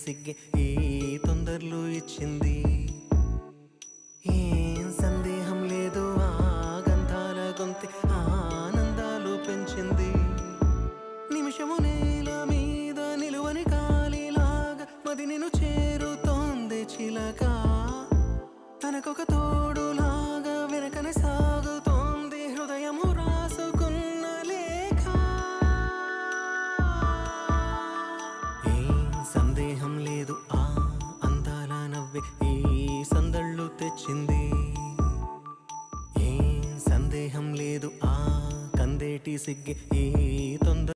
సిగ్గే ఈ తొందరలు ఇచ్చింది. ఏం సందేహం లేదు ఆ గంధాల గొంతె ఆనందాలు పెంచింది. నిమిషము నేల మీద నిలువని కాలిలాగా మది నిన్ను చేరుతోంది చిలక. తనకొక తోడులాగా వెనకనే సాగుతోంది హృదయము రాసుకున్న లేఖ. ఏం సందేహం లేదు ఆ అందాల నవ్వే ఈ సందళ్ళు తెచ్చింది. ఏం సందేహం లేదు ఆ కందేటి సిగ్గే ఈ